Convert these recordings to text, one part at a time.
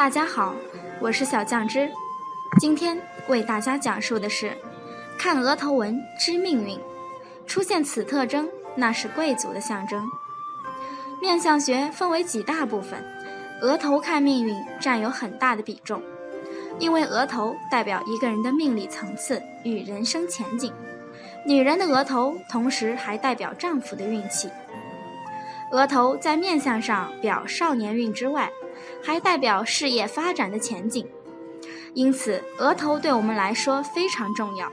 大家好，我是小酱汁，今天为大家讲述的是看额头纹知命运，出现此特征那是贵族的象征。面相学分为几大部分，额头看命运占有很大的比重，因为额头代表一个人的命理层次与人生前景，女人的额头同时还代表丈夫的运气。额头在面相上表少年运之外，还代表事业发展的前景，因此额头对我们来说非常重要。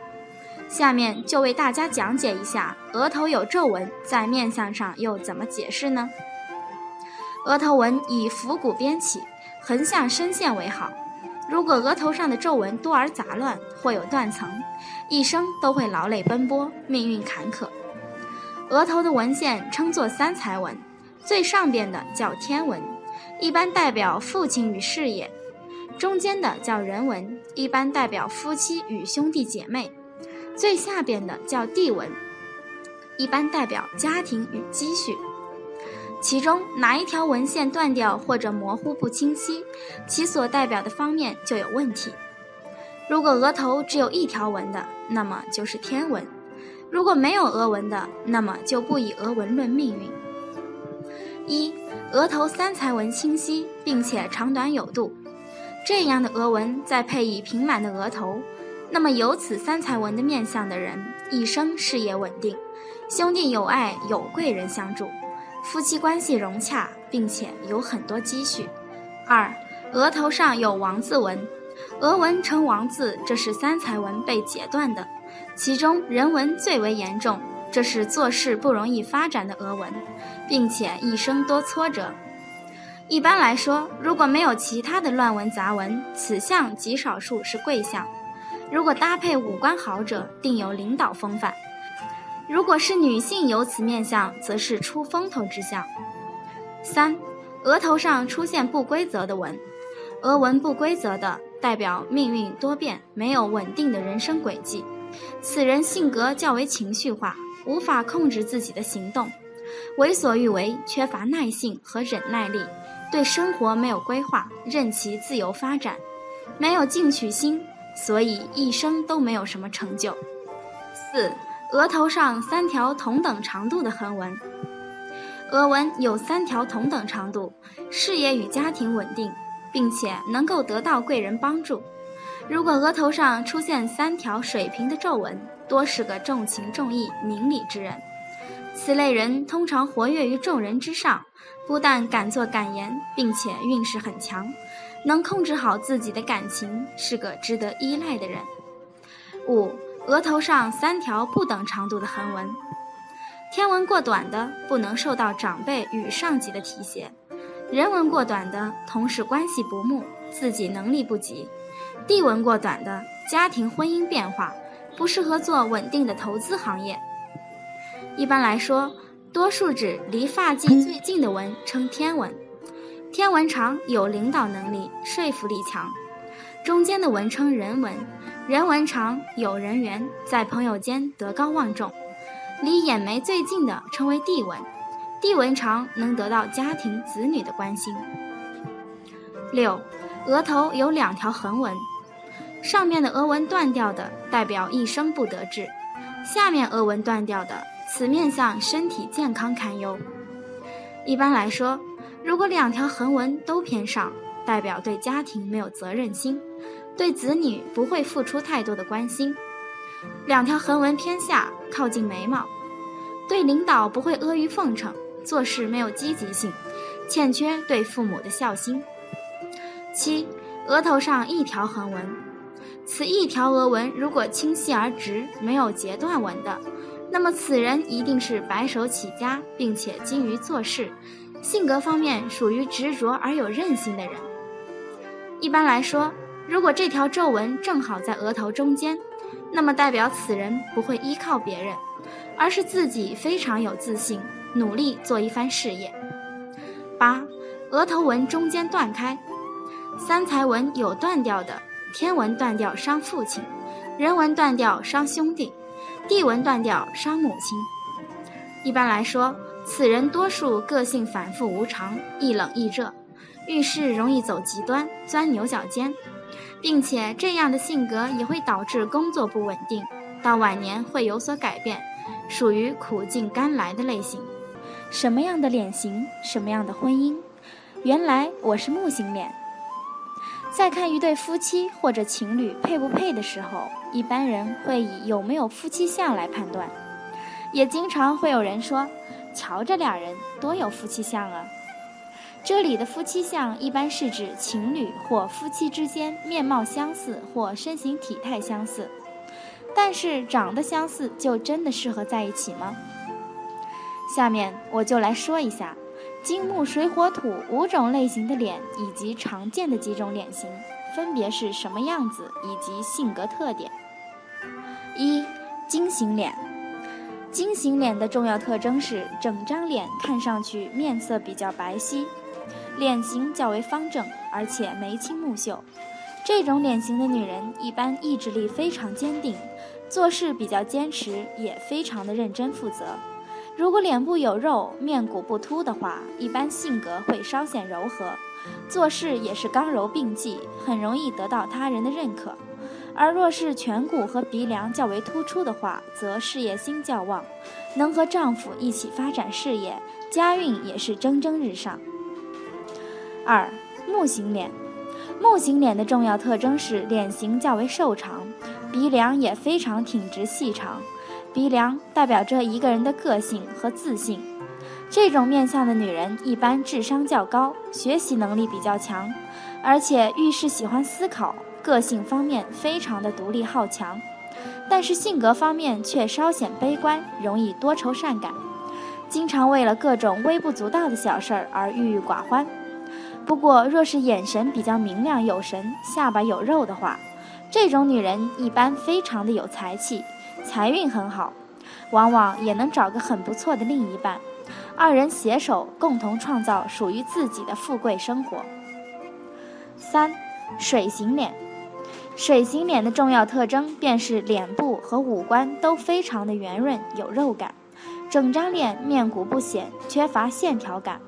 下面就为大家讲解一下额头有皱纹在面相上又怎么解释呢？额头纹以腹骨边起，横向深陷为好。如果额头上的皱纹多而杂乱，或有断层，一生都会劳累奔波，命运坎坷。额头的纹线称作三才纹，最上边的叫天纹，一般代表父亲与事业；中间的叫人纹，一般代表夫妻与兄弟姐妹；最下边的叫地纹，一般代表家庭与积蓄。其中哪一条纹线断掉或者模糊不清晰，其所代表的方面就有问题。如果额头只有一条纹的，那么就是天纹；如果没有额纹的，那么就不以额纹论命运。一、额头三才纹清晰，并且长短有度，这样的额纹再配以平满的额头，那么有此三才纹的面相的人，一生事业稳定，兄弟友爱，有贵人相助，夫妻关系融洽，并且有很多积蓄。二、额头上有王字纹，额纹呈王字，这是三才纹被截断的，其中人纹最为严重，这是做事不容易发展的额纹，并且一生多挫折。一般来说，如果没有其他的乱纹杂纹，此相极少数是贵相；如果搭配五官好者，定有领导风范；如果是女性有此面相，则是出风头之相。三、额头上出现不规则的纹，额纹不规则的，代表命运多变，没有稳定的人生轨迹，此人性格较为情绪化，无法控制自己的行动，为所欲为，缺乏耐性和忍耐力，对生活没有规划，任其自由发展，没有进取心，所以一生都没有什么成就。四、额头上三条同等长度的横纹，额纹有三条同等长度，事业与家庭稳定，并且能够得到贵人帮助。如果额头上出现三条水平的皱纹，多是个重情重义、明理之人。此类人通常活跃于众人之上，不但敢作敢言，并且运势很强，能控制好自己的感情，是个值得依赖的人。五、额头上三条不等长度的横纹，天纹过短的不能受到长辈与上级的提携，人纹过短的同事关系不睦，自己能力不及，地纹过短的家庭婚姻变化，不适合做稳定的投资行业。一般来说，多数指离发际最近的纹称天纹，天纹长有领导能力，说服力强；中间的纹称人纹，人纹长有人缘，在朋友间德高望重；离眼眉最近的称为地纹，地纹长能得到家庭子女的关心。六、额头有两条横纹，上面的额纹断掉的，代表一生不得志；下面额纹断掉的，此面相身体健康堪忧。一般来说，如果两条横纹都偏上，代表对家庭没有责任心，对子女不会付出太多的关心；两条横纹偏下，靠近眉毛，对领导不会阿谀奉承，做事没有积极性，欠缺对父母的孝心。七、额头上一条横纹，此一条额纹如果清晰而直，没有截断纹的，那么此人一定是白手起家，并且精于做事，性格方面属于执着而有韧性的人。一般来说，如果这条皱纹正好在额头中间，那么代表此人不会依靠别人，而是自己非常有自信，努力做一番事业。八、额头纹中间断开，三才纹有断掉的，天纹断掉伤父亲，人纹断掉伤兄弟，地纹断掉伤母亲。一般来说，此人多数个性反复无常，易冷易热，遇事容易走极端，钻牛角尖，并且这样的性格也会导致工作不稳定，到晚年会有所改变，属于苦尽甘来的类型。什么样的脸型，什么样的婚姻？原来我是木型脸。在看一对夫妻或者情侣配不配的时候，一般人会以有没有夫妻相来判断，也经常会有人说，瞧这俩人多有夫妻相啊。这里的夫妻相一般是指情侣或夫妻之间面貌相似或身形体态相似，但是长得相似就真的适合在一起吗？下面我就来说一下金木水火土5种类型的脸以及常见的几种脸型分别是什么样子以及性格特点。1. 金型脸。金型脸的重要特征是整张脸看上去面色比较白皙，脸型较为方正，而且眉清目秀。这种脸型的女人一般意志力非常坚定，做事比较坚持，也非常的认真负责。如果脸部有肉，面骨不凸的话，一般性格会稍显柔和，做事也是刚柔并济，很容易得到他人的认可。而若是颧骨和鼻梁较为突出的话，则事业心较旺，能和丈夫一起发展事业，家运也是蒸蒸日上。2. 木型脸。木型脸的重要特征是脸型较为瘦长，鼻梁也非常挺直细长。鼻梁代表着一个人的个性和自信。这种面相的女人一般智商较高，学习能力比较强，而且遇事喜欢思考，个性方面非常的独立好强，但是性格方面却稍显悲观，容易多愁善感，经常为了各种微不足道的小事而郁郁寡欢。不过若是眼神比较明亮有神，下巴有肉的话，这种女人一般非常的有才气，财运很好，往往也能找个很不错的另一半，二人携手共同创造属于自己的富贵生活。3. 水型脸。水型脸的重要特征便是脸部和五官都非常的圆润有肉感，整张脸面骨不显，缺乏线条感。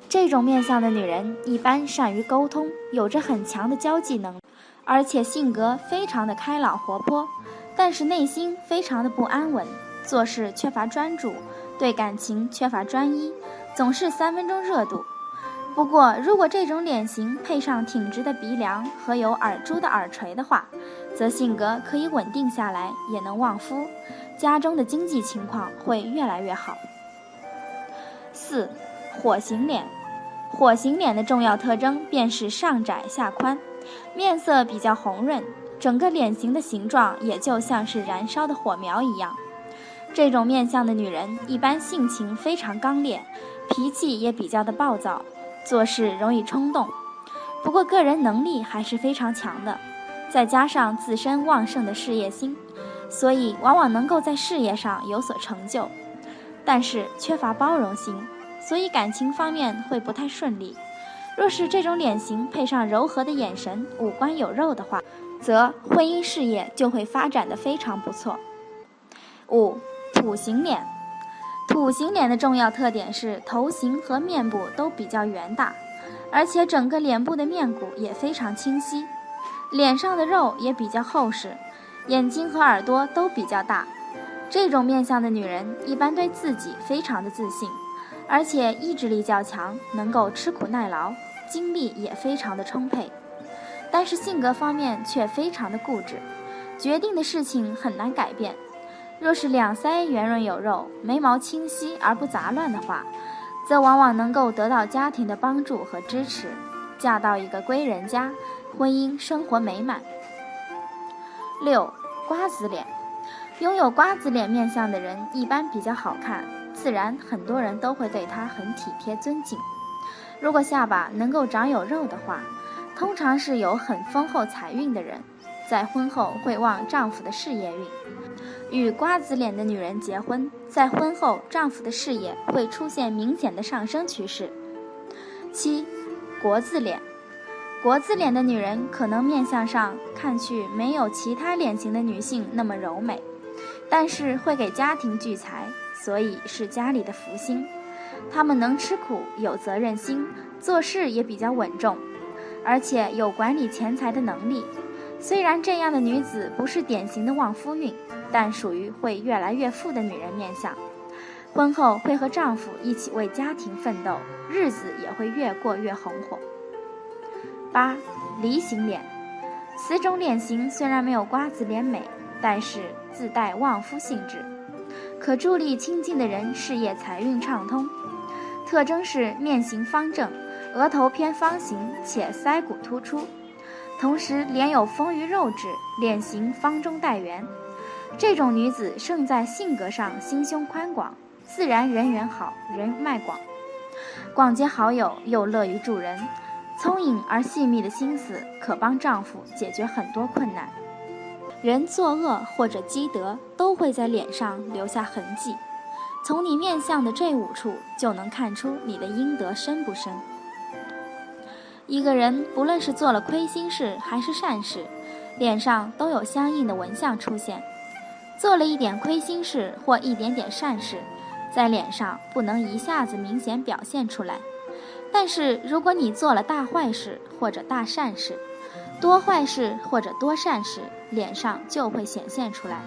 这种面相的女人一般善于沟通，有着很强的交际能力，而且性格非常的开朗活泼，但是内心非常的不安稳，做事缺乏专注，对感情缺乏专一，总是3分钟热度。不过如果这种脸型配上挺直的鼻梁和有耳珠的耳垂的话，则性格可以稳定下来，也能旺夫，家中的经济情况会越来越好。4. 火型脸。火型脸的重要特征便是上窄下宽，面色比较红润，整个脸型的形状也就像是燃烧的火苗一样。这种面相的女人一般性情非常刚烈，脾气也比较的暴躁，做事容易冲动，不过个人能力还是非常强的，再加上自身旺盛的事业心，所以往往能够在事业上有所成就，但是缺乏包容心，所以感情方面会不太顺利。若是这种脸型配上柔和的眼神，五官有肉的话，则婚姻事业就会发展得非常不错。5. 土型脸。土型脸的重要特点是头型和面部都比较圆大，而且整个脸部的面骨也非常清晰，脸上的肉也比较厚实，眼睛和耳朵都比较大。这种面相的女人一般对自己非常的自信，而且意志力较强，能够吃苦耐劳，精力也非常的充沛，但是性格方面却非常的固执，决定的事情很难改变。若是两腮圆润有肉，眉毛清晰而不杂乱的话，则往往能够得到家庭的帮助和支持，嫁到一个归人家，婚姻生活美满。6. 瓜子脸。拥有瓜子脸面相的人一般比较好看，自然很多人都会对她很体贴尊敬。如果下巴能够长有肉的话，通常是有很丰厚财运的人，在婚后会旺丈夫的事业运。与瓜子脸的女人结婚，在婚后丈夫的事业会出现明显的上升趋势。7. 国字脸。国字脸的女人可能面相上看去没有其他脸型的女性那么柔美，但是会给家庭聚财，所以是家里的福星。她们能吃苦，有责任心，做事也比较稳重，而且有管理钱财的能力。虽然这样的女子不是典型的旺夫运，但属于会越来越富的女人面相。婚后会和丈夫一起为家庭奋斗，日子也会越过越红火。8. 梨形脸。此种脸型虽然没有瓜子脸美，但是自带旺夫性质，可助力亲近的人事业财运畅通。特征是面型方正，额头偏方形且腮骨突出，同时脸有丰腴肉质，脸型方中带圆。这种女子胜在性格上心胸宽广，自然人缘好，人脉广，广结好友，又乐于助人。聪颖而细密的心思可帮丈夫解决很多困难。人作恶或者积德都会在脸上留下痕迹，从你面相的这5处就能看出你的阴德深不深。一个人不论是做了亏心事还是善事，脸上都有相应的纹相出现。做了一点亏心事或一点点善事，在脸上不能一下子明显表现出来，但是如果你做了大坏事或者大善事，多坏事或者多善事，脸上就会显现出来。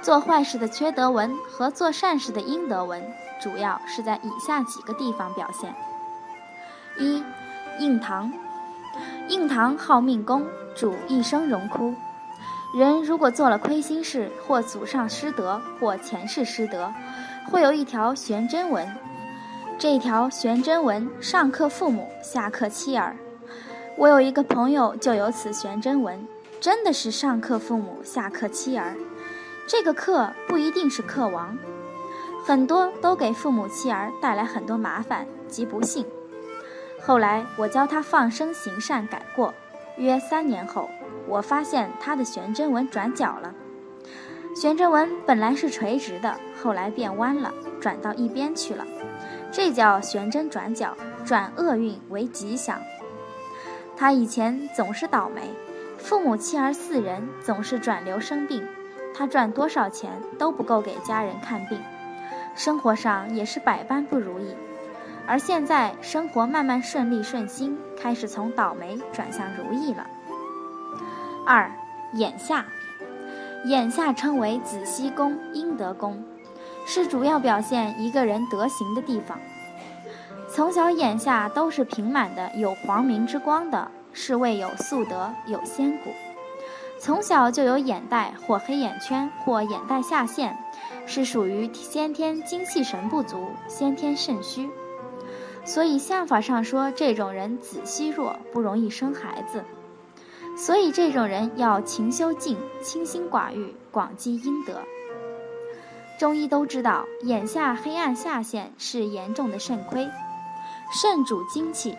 做坏事的缺德纹和做善事的阴德纹，主要是在以下几个地方表现。1. 印堂。印堂好命宫，主一生荣枯。人如果做了亏心事，或祖上失德，或前世失德，会有一条悬针纹。这条悬针纹上克父母，下克妻儿。我有一个朋友就有此悬针纹，真的是上克父母，下克妻儿。这个克不一定是克亡，很多都给父母妻儿带来很多麻烦及不幸。后来我教他放生行善改过，约3年后，我发现他的悬针纹转角了。悬针纹本来是垂直的，后来变弯了，转到一边去了，这叫悬针转角，转厄运为吉祥。他以前总是倒霉，父母妻儿4人总是转流生病，他赚多少钱都不够给家人看病，生活上也是百般不如意。而现在生活慢慢顺利顺心，开始从倒霉转向如意了。2. 眼下。眼下称为子息宫、阴德宫，是主要表现一个人德行的地方。从小眼下都是平满的，有黄明之光的，是谓有素德，有仙骨。从小就有眼袋或黑眼圈或眼袋下陷，是属于先天精气神不足，先天肾虚。所以相法上说，这种人子息弱，不容易生孩子。所以这种人要勤修静，清心寡欲，广积阴德。中医都知道，眼下黑暗下陷是严重的肾亏，肾主精气，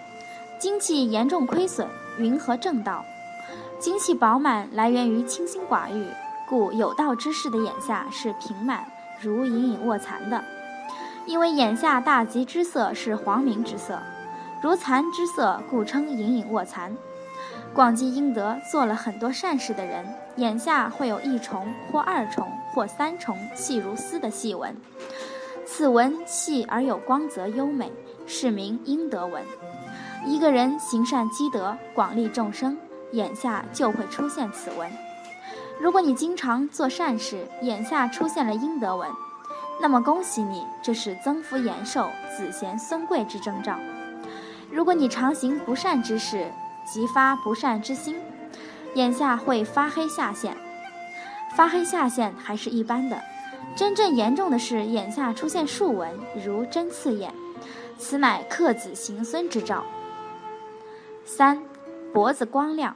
精气严重亏损，云何正道？精气饱满来源于清心寡欲，故有道之士的眼下是平满，如隐隐卧蚕的。因为眼下大吉之色是黄明之色，如蚕之色，故称隐隐卧蚕。广积阴德，做了很多善事的人，眼下会有1重或2重或3重细如丝的细纹，此纹细而有光泽优美，是名阴德纹。一个人行善积德，广利众生，眼下就会出现此纹。如果你经常做善事，眼下出现了阴德纹，那么恭喜你，这是增福延寿、子贤孙贵之征兆。如果你常行不善之事，即发不善之心，眼下会发黑下陷。发黑下陷还是一般的，真正严重的是眼下出现竖纹，如针刺眼，此乃克子行孙之兆。3. 脖子光亮。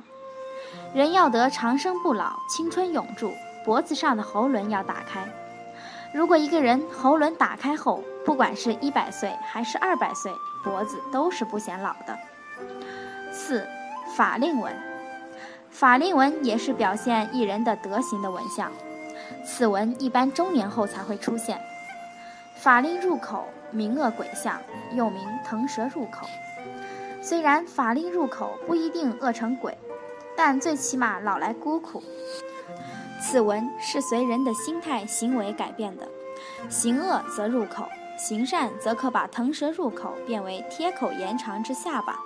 人要得长生不老、青春永驻，脖子上的喉轮要打开。如果一个人喉轮打开后，不管是100岁还是200岁，脖子都是不显老的。4. 法令纹。法令纹也是表现一人的德行的纹相，此纹一般中年后才会出现。法令入口，名恶鬼相，又名腾蛇入口。虽然法令入口不一定恶成鬼，但最起码老来孤苦。此纹是随人的心态行为改变的，行恶则入口，行善则可把腾蛇入口变为贴口延长之下巴，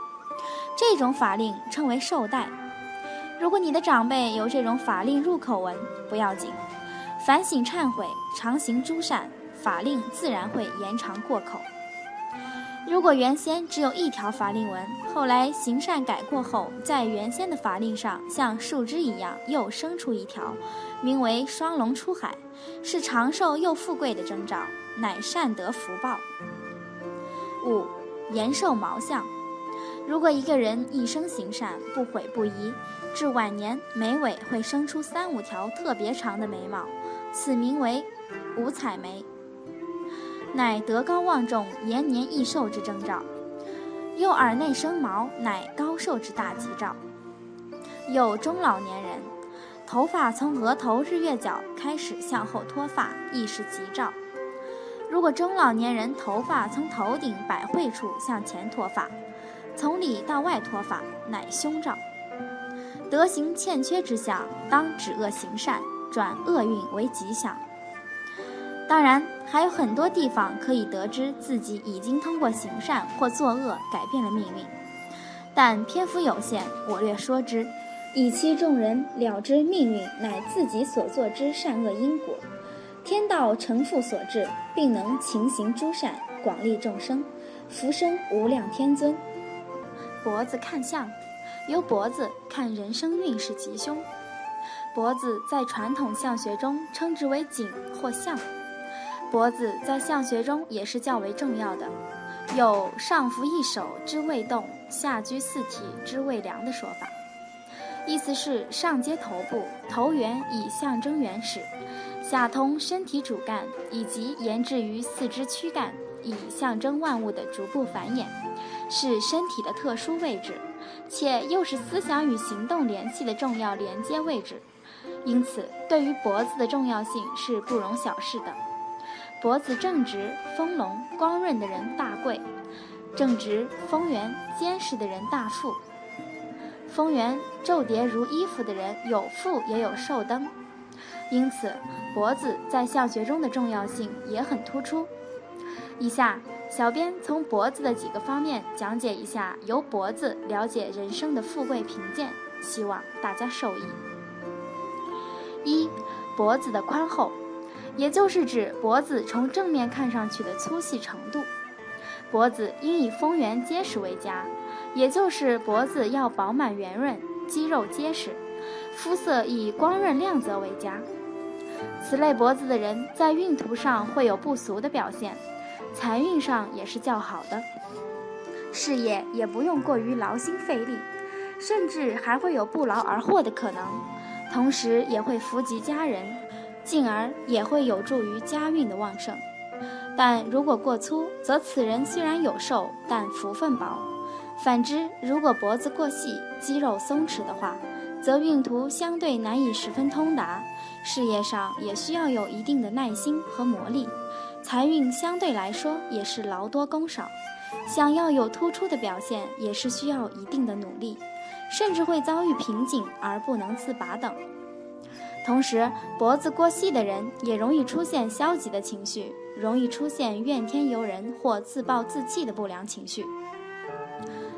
这种法令称为绶带。如果你的长辈有这种法令入口纹，不要紧，反省忏悔，常行诸善，法令自然会延长过口。如果原先只有一条法令纹，后来行善改过后，在原先的法令上像树枝一样又生出一条，名为双龙出海，是长寿又富贵的征兆，乃善得福报。5. 延寿毛相。如果一个人一生行善，不悔不移，至晚年眉尾会生出3-5条特别长的眉毛，此名为五彩眉，乃德高望重、延年益寿之征兆。又耳内生毛，乃高寿之大吉兆。有中老年人，头发从额头日月角开始向后脱发，亦是吉兆。如果中老年人头发从头顶百会处向前脱发，从里到外脱发，乃凶兆。德行欠缺之相，当止恶行善，转厄运为吉祥。当然，还有很多地方可以得知自己已经通过行善或作恶改变了命运，但篇幅有限，我略说之，以期众人了知命运乃自己所作之善恶因果，天道成父所致，并能勤行诸善，广利众生，福生无量天尊。脖子看相，由脖子看人生运势吉凶。脖子在传统相学中称之为颈或相，脖子在相学中也是较为重要的，有上扶一手之谓动，下居四体之谓量的说法。意思是上接头部，头圆以象征原始，下通身体主干，以及延至于四肢躯干，以象征万物的逐步繁衍，是身体的特殊位置，且又是思想与行动联系的重要连接位置，因此对于脖子的重要性是不容小视的。脖子正直、丰隆、光润的人大贵，正直、丰圆、坚实的人大富，丰圆、皱叠如衣服的人有富也有寿登。因此脖子在相学中的重要性也很突出。以下小编从脖子的几个方面讲解一下，由脖子了解人生的富贵贫贱，希望大家受益。1. 脖子的宽厚，也就是指脖子从正面看上去的粗细程度。脖子应以丰圆结实为佳，也就是脖子要饱满圆润，肌肉结实，肤色以光润亮泽为佳。此类脖子的人在运途上会有不俗的表现，财运上也是较好的，事业也不用过于劳心费力，甚至还会有不劳而获的可能，同时也会福及家人，进而也会有助于家运的旺盛。但如果过粗，则此人虽然有寿，但福分薄；反之，如果脖子过细，肌肉松弛的话，则运途相对难以十分通达，事业上也需要有一定的耐心和磨砺，财运相对来说也是劳多功少，想要有突出的表现，也是需要一定的努力，甚至会遭遇瓶颈而不能自拔等。同时，脖子过细的人也容易出现消极的情绪，容易出现怨天尤人或自暴自弃的不良情绪。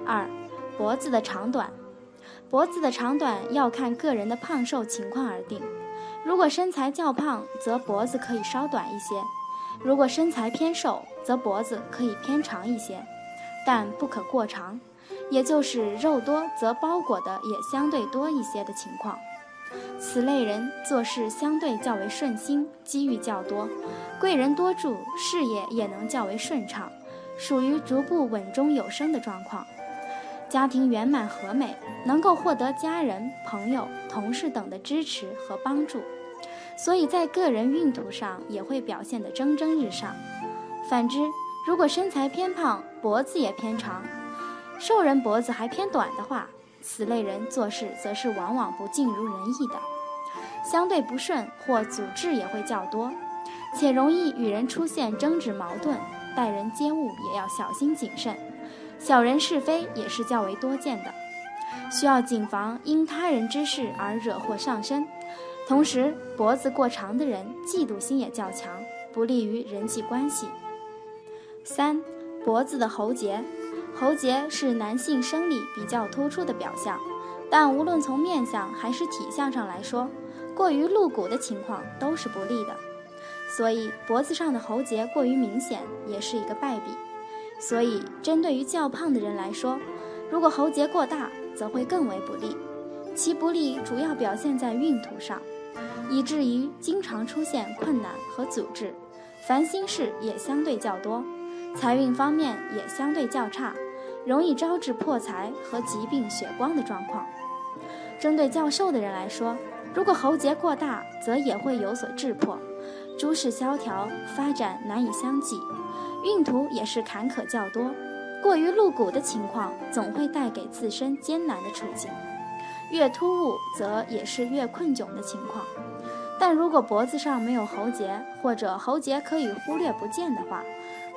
2. 脖子的长短，脖子的长短要看个人的胖瘦情况而定。如果身材较胖，则脖子可以稍短一些；如果身材偏瘦，则脖子可以偏长一些，但不可过长，也就是肉多则包裹的也相对多一些的情况。此类人做事相对较为顺心，机遇较多，贵人多助，事业也能较为顺畅，属于逐步稳中有升的状况。家庭圆满和美，能够获得家人、朋友、同事等的支持和帮助，所以在个人运途上也会表现得蒸蒸日上。反之，如果身材偏胖，脖子也偏长，瘦人脖子还偏短的话，此类人做事则是往往不尽如人意的，相对不顺或阻滞也会较多，且容易与人出现争执矛盾，待人接物也要小心谨慎，小人是非也是较为多见的，需要谨防因他人之事而惹祸上身。同时，脖子过长的人嫉妒心也较强，不利于人际关系。3. 脖子的喉结。喉结是男性生理比较突出的表象，但无论从面相还是体相上来说，过于露骨的情况都是不利的。所以脖子上的喉结过于明显也是一个败笔。所以针对于较胖的人来说，如果喉结过大则会更为不利，其不利主要表现在运途上，以至于经常出现困难和阻滞，烦心事也相对较多，财运方面也相对较差，容易招致破财和疾病血光的状况。针对较瘦的人来说，如果喉结过大则也会有所质破，诸事萧条，发展难以相继，运途也是坎坷较多，过于露骨的情况总会带给自身艰难的处境，越突兀则也是越困窘的情况。但如果脖子上没有喉结，或者喉结可以忽略不见的话，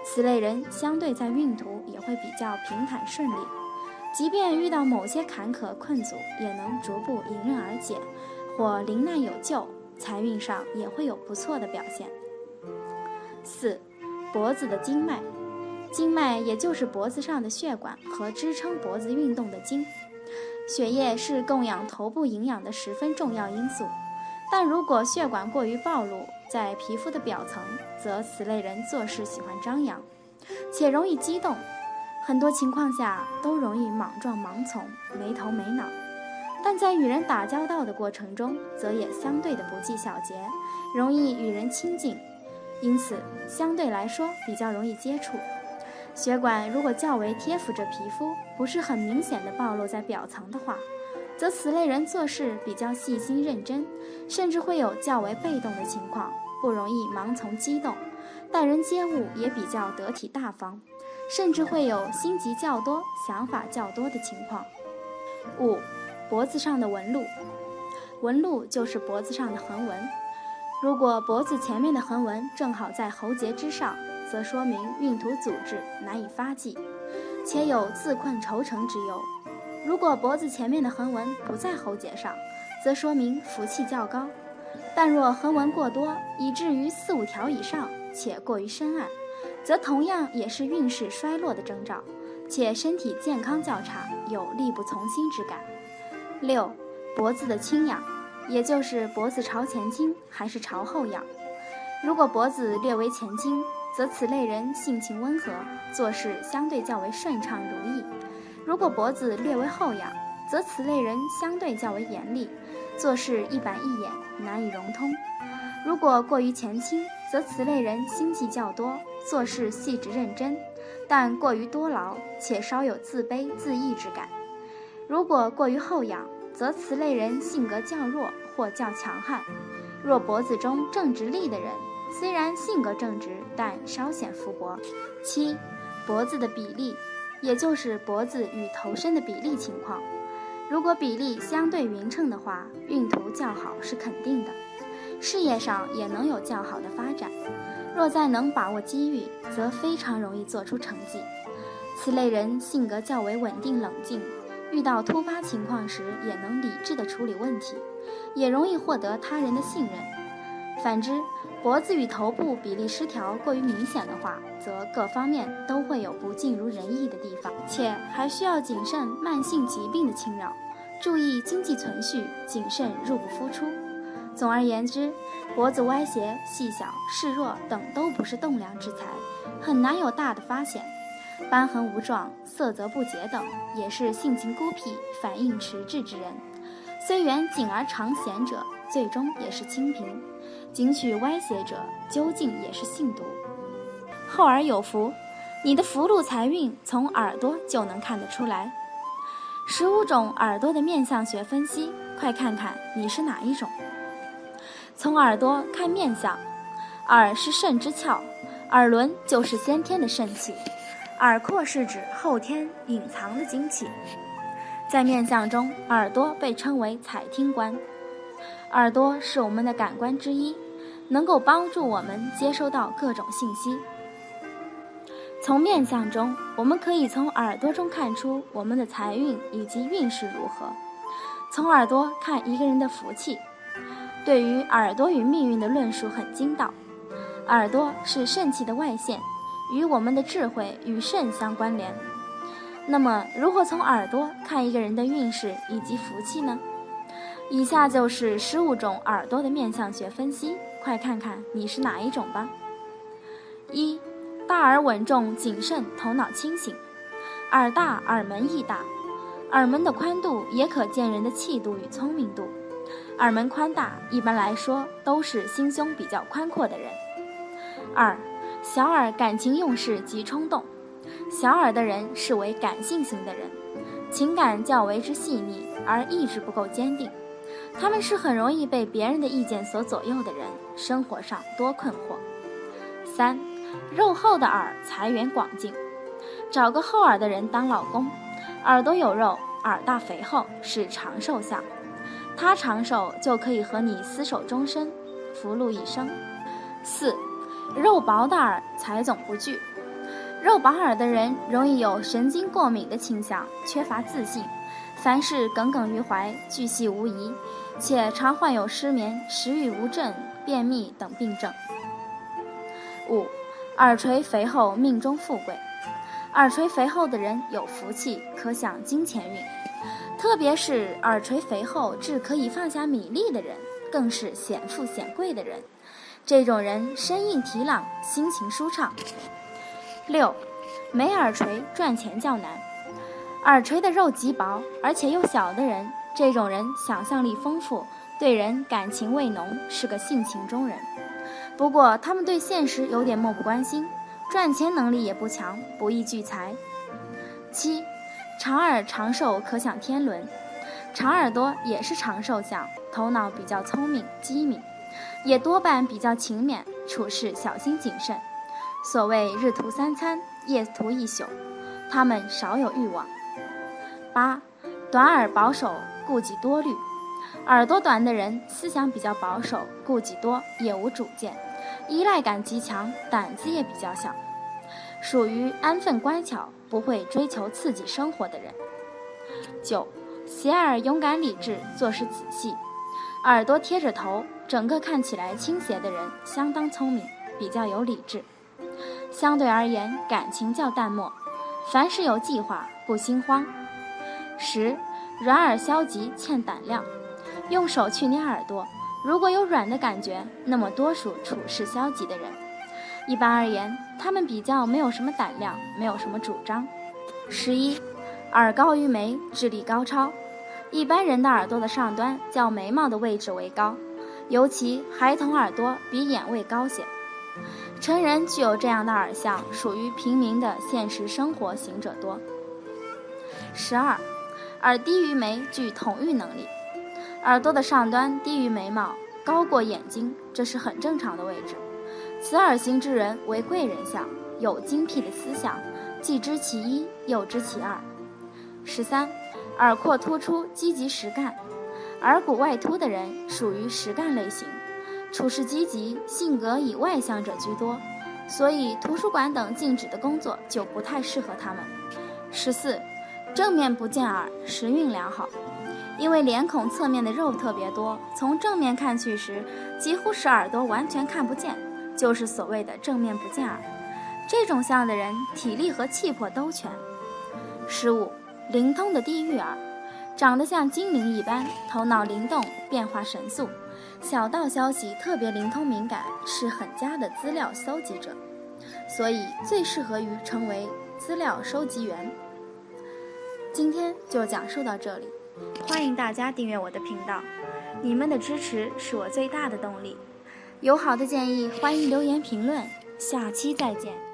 此类人相对在运途也会比较平坦顺利，即便遇到某些坎坷困阻，也能逐步迎刃而解，或临难有救，财运上也会有不错的表现。4. 脖子的经脉。经脉也就是脖子上的血管和支撑脖子运动的筋，血液是供养头部营养的十分重要因素，但如果血管过于暴露在皮肤的表层，则此类人做事喜欢张扬，且容易激动，很多情况下都容易莽撞盲从，没头没脑，但在与人打交道的过程中，则也相对的不计小节，容易与人亲近，因此相对来说比较容易接触。血管如果较为贴附着皮肤，不是很明显的暴露在表层的话，则此类人做事比较细心认真，甚至会有较为被动的情况，不容易盲从激动，待人接物也比较得体大方，甚至会有心急较多、想法较多的情况。5. 脖子上的纹路。纹路就是脖子上的横纹，如果脖子前面的横纹正好在喉结之上，则说明运途阻滞，难以发迹，且有自困愁成之忧。如果脖子前面的横纹不在喉结上，则说明福气较高，但若横纹过多，以至于4、5条以上，且过于深暗，则同样也是运势衰落的征兆，且身体健康较差，有力不从心之感。6. 脖子的倾仰，也就是脖子朝前倾还是朝后仰。如果脖子略为前倾，则此类人性情温和，做事相对较为顺畅如意；如果脖子略为后仰，则此类人相对较为严厉，做事一板一眼，难以融通；如果过于前倾，则此类人心计较多，做事细致认真，但过于多劳，且稍有自卑自义之感；如果过于后仰，则此类人性格较弱或较强悍。若脖子中正直立的人，虽然性格正直，但稍显浮薄。7. 脖子的比例，也就是脖子与头身的比例情况。如果比例相对匀称的话，运途较好是肯定的，事业上也能有较好的发展。若再能把握机遇，则非常容易做出成绩。此类人性格较为稳定冷静，遇到突发情况时也能理智地处理问题，也容易获得他人的信任。反之，脖子与头部比例失调过于明显的话，则各方面都会有不尽如人意的地方，且还需要谨慎慢性疾病的侵扰，注意经济存续，谨慎入不敷出。总而言之，脖子歪斜、细小、示弱等都不是栋梁之才，很难有大的发现。斑痕无状、色泽不洁等，也是性情孤僻、反应迟滞之人。虽缘谨而常闲者，最终也是清贫；仅取歪斜者，究竟也是性毒。后耳有福，你的福禄财运从耳朵就能看得出来。15种耳朵的面相学分析，快看看你是哪一种。从耳朵看面相，耳是肾之窍，耳轮就是先天的肾气，耳廓是指后天隐藏的精气。在面相中，耳朵被称为采听官。耳朵是我们的感官之一，能够帮助我们接收到各种信息。从面相中，我们可以从耳朵中看出我们的财运以及运势如何。从耳朵看一个人的福气，对于耳朵与命运的论述很精到。耳朵是肾气的外线，与我们的智慧与肾相关联。那么，如何从耳朵看一个人的运势以及福气呢？以下就是15种耳朵的面相学分析，快看看你是哪一种吧。1. 大耳稳重谨慎，头脑清醒。耳大耳门亦大，耳门的宽度也可见人的气度与聪明度。耳门宽大一般来说都是心胸比较宽阔的人。2. 小耳感情用事及冲动，小耳的人是为感性型的人，情感较为之细腻，而意志不够坚定。他们是很容易被别人的意见所左右的人，生活上多困惑。3. 肉厚的耳财源广进，找个厚耳的人当老公，耳朵有肉，耳大肥厚，是长寿相。他长寿就可以和你厮守终身，福禄一生。4. 肉薄的耳财总不聚，肉薄耳的人容易有神经过敏的倾向，缺乏自信，凡事耿耿于怀，巨细无遗，且常患有失眠、食欲无振、便秘等病症。5. 耳垂肥厚命中富贵，耳垂肥厚的人有福气，可享金钱运，特别是耳垂肥厚至可以放下米粒的人，更是显富显贵的人。这种人声音提朗，心情舒畅。6. 没耳垂赚钱较难，耳垂的肉极薄而且又小的人，这种人想象力丰富，对人感情味浓，是个性情中人。不过他们对现实有点漠不关心，赚钱能力也不强，不易聚财。7. 长耳长寿可享天伦，长耳朵也是长寿相，头脑比较聪明机敏，也多半比较勤勉，处事小心谨慎。所谓日图3餐，夜图1宿，他们少有欲望。8. 短耳保守，顾忌多虑，耳朵短的人思想比较保守，顾忌多，也无主见，依赖感极强，胆子也比较小，属于安分乖巧，不会追求刺激生活的人。9. 斜耳勇敢理智，做事仔细，耳朵贴着头，整个看起来倾斜的人相当聪明，比较有理智，相对而言感情较淡漠，凡事有计划，不心慌。10. 软耳消极，欠胆量，用手去捏耳朵，如果有软的感觉，那么多属处事消极的人。一般而言，他们比较没有什么胆量，没有什么主张。11. 耳高于眉，智力高超，一般人的耳朵的上端较眉毛的位置为高，尤其孩童耳朵比眼位高些。成人具有这样的耳相，属于平民的现实生活行者多。12. 耳低于眉，具统御能力，耳朵的上端低于眉毛，高过眼睛，这是很正常的位置。此耳型之人为贵人相，有精辟的思想，既知其一，又知其二。13. 耳廓突出，积极实干，耳骨外凸的人属于实干类型，处事积极，性格以外向者居多，所以图书馆等静止的工作就不太适合他们。14. 正面不见耳，时运良好，因为脸孔侧面的肉特别多，从正面看去时，几乎使耳朵完全看不见，就是所谓的正面不见耳。这种相的人体力和气魄都全。15. 灵通的地狱耳，长得像精灵一般，头脑灵动，变化神速，小道消息特别灵通敏感，是很佳的资料搜集者，所以最适合于成为资料收集员。今天就讲述到这里，欢迎大家订阅我的频道，你们的支持是我最大的动力。有好的建议，欢迎留言评论，下期再见。